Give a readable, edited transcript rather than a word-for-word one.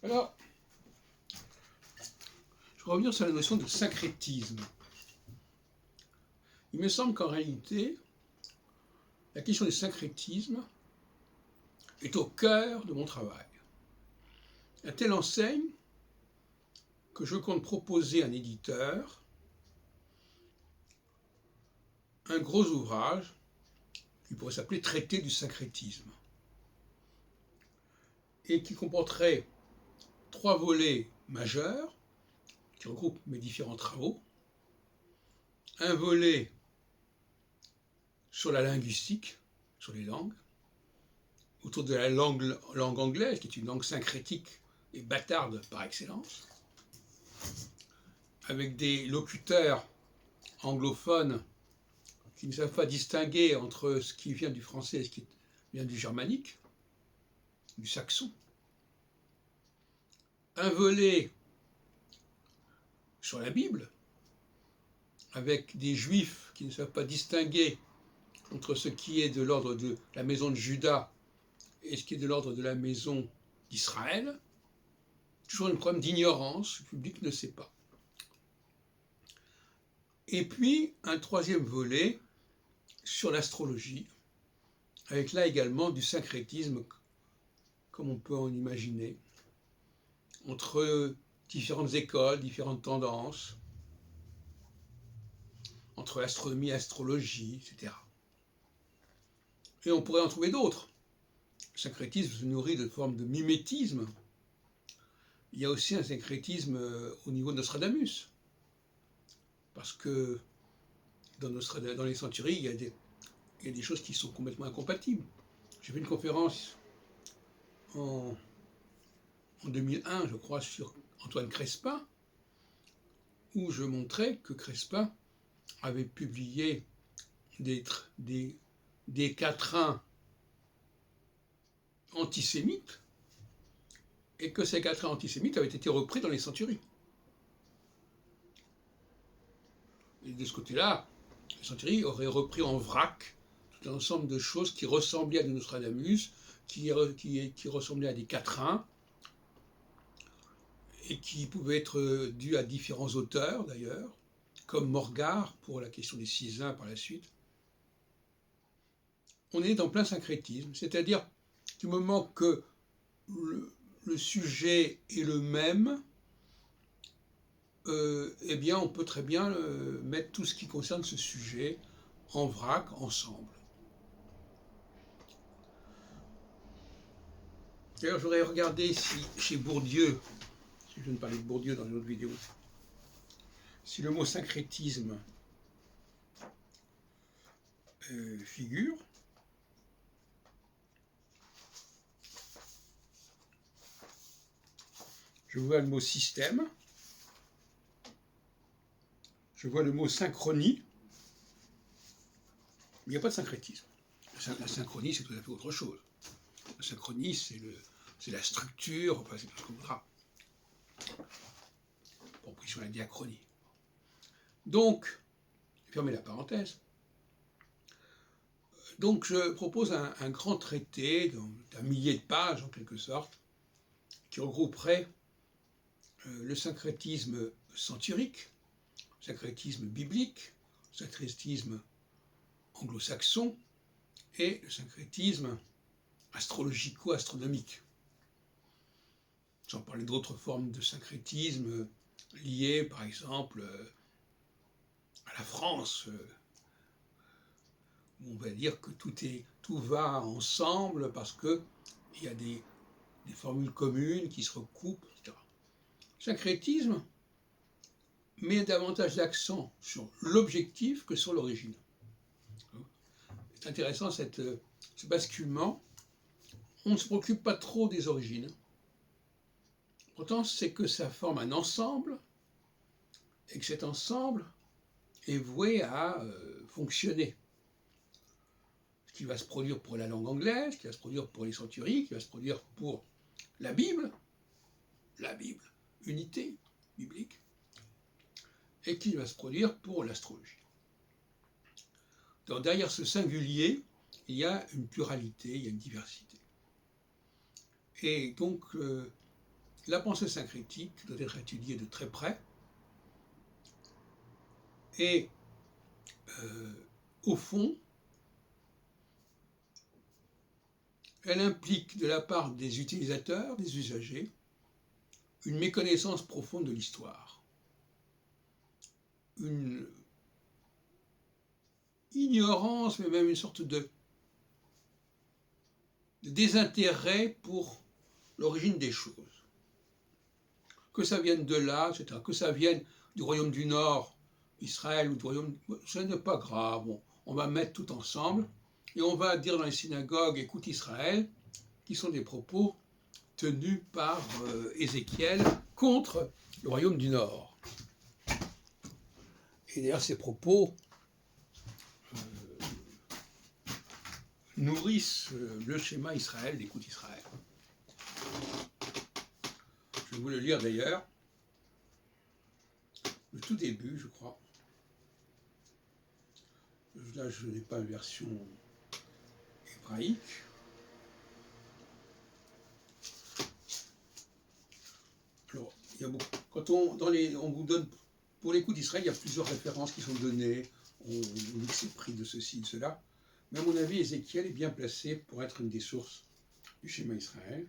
Alors, je vais revenir sur la notion de syncrétisme. Il me semble qu'en réalité, la question du syncrétisme est au cœur de mon travail. À telle enseigne que je compte proposer à un éditeur un gros ouvrage qui pourrait s'appeler Traité du syncrétisme et qui comporterait 3 volets majeurs qui regroupent mes différents travaux. Un volet sur la linguistique, sur les langues, autour de la langue anglaise, qui est une langue syncrétique et bâtarde par excellence, avec des locuteurs anglophones qui ne savent pas distinguer entre ce qui vient du français et ce qui vient du germanique, du saxon. Un volet sur la Bible, avec des juifs qui ne savent pas distinguer entre ce qui est de l'ordre de la maison de Juda et ce qui est de l'ordre de la maison d'Israël. Toujours un problème d'ignorance, le public ne sait pas. Et puis un troisième volet sur l'astrologie, avec là également du syncrétisme, comme on peut en imaginer, entre différentes écoles, différentes tendances, entre astronomie, astrologie, etc. Et on pourrait en trouver d'autres. Le syncrétisme se nourrit de formes de mimétisme. Il y a aussi un syncrétisme au niveau de Nostradamus, parce que dans les centuries, il y a des choses qui sont complètement incompatibles. J'ai fait une conférence en 2001, je crois, sur Antoine Crespin, où je montrais que Crespin avait publié des quatrains antisémites, et que ces quatrains antisémites avaient été repris dans les centuries. Et de ce côté-là, les centuries auraient repris en vrac tout un ensemble de choses qui ressemblaient à des Nostradamus, qui ressemblaient à des quatrains, et qui pouvaient être dues à différents auteurs d'ailleurs, comme Morgard pour la question des Cisins par la suite. On est en plein syncrétisme, c'est-à-dire du moment que le sujet est le même, eh bien on peut très bien mettre tout ce qui concerne ce sujet en vrac ensemble. D'ailleurs, je voudrais regarder si chez Bourdieu, si je viens de parler de Bourdieu dans une autre vidéo, si le mot syncrétisme figure. Je vois le mot système, je vois le mot synchronie, mais il n'y a pas de syncrétisme. La synchronie, c'est tout à fait autre chose. La synchronie, c'est la structure, enfin, c'est tout ce qu'on voudra. Proposition à la diachronie. Donc, fermez la parenthèse. Donc, je propose un grand traité d'un millier de pages, en quelque sorte, qui regrouperait le syncrétisme centurique, le syncrétisme biblique, le syncrétisme anglo-saxon et le syncrétisme astrologico-astronomique. Sans parler d'autres formes de syncrétisme liées, par exemple, à la France, où on va dire que tout va ensemble parce qu'il y a des formules communes qui se recoupent, etc. Le syncrétisme met davantage l'accent sur l'objectif que sur l'origine. C'est intéressant ce basculement. On ne se préoccupe pas trop des origines. Pourtant, c'est que ça forme un ensemble, et que cet ensemble est voué à fonctionner. Ce qui va se produire pour la langue anglaise, qui va se produire pour les centuries, qui va se produire pour la Bible, unité biblique, et qui va se produire pour l'astrologie. Donc derrière ce singulier, il y a une pluralité, il y a une diversité. Et donc, la pensée syncrétique doit être étudiée de très près et au fond, elle implique de la part des utilisateurs, des usagers, une méconnaissance profonde de l'histoire, une ignorance, mais même une sorte de désintérêt pour l'origine des choses. Que ça vienne de là, etc., que ça vienne du royaume du Nord, Israël, ou du royaume... Ce n'est pas grave, on va mettre tout ensemble, et on va dire dans les synagogues, écoute Israël, qui sont des propos tenus par Ézéchiel contre le royaume du Nord. Et d'ailleurs, ces propos nourrissent le schéma Israël, d'écoute Israël. Je vais vous le lire d'ailleurs, le tout début, je crois. Là, je n'ai pas la version hébraïque. Alors, il y a beaucoup. Quand on vous donne, pour l'écoute d'Israël, il y a plusieurs références qui sont données. On dit que c'est pris de ceci, de cela. Mais à mon avis, Ézéchiel est bien placé pour être une des sources du schéma Israël.